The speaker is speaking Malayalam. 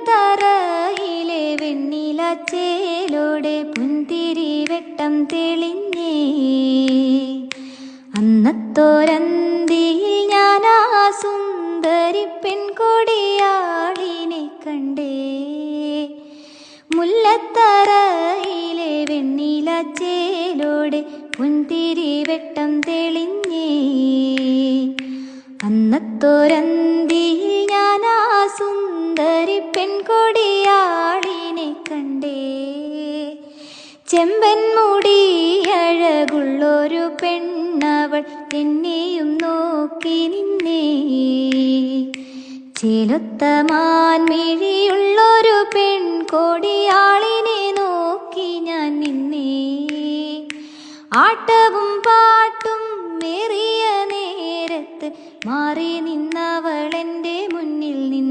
മുല്ലത്തറയിലെ വെണ്ണിലച്ചേലോടെ പുന്തിരി വെട്ടം തെളിഞ്ഞേ. അന്നത്തോരന്തിയിൽ ഞാൻ ആ സുന്ദരി പെൺകൊടിയാളിനെ കണ്ടേ. മുല്ലത്തറയിലെ വെണ്ണിലച്ചേലോടെ പുന്തിരി വെട്ടം തെളിഞ്ഞേ. അന്നത്തോരന്തിയിൽ ഞാൻ ആ സുന്ദരി പെൺകൊടിയാളിനെ കണ്ടേ. ചെമ്പൻ മുടി അഴകുള്ളൊരു പെണ്ണവൾ എന്നെയും നോക്കി നിന്നേ. ചേലൊത്ത മാൻമിഴിയുള്ളൊരു പെൺകൊടിയാളിനെ നോക്കി ഞാൻ നിന്നേ. ആട്ടവും പാട്ടും മേറിയ നേരത്ത് മാറി നിന്നവളെൻ്റെ മുന്നിൽ നിന്ന്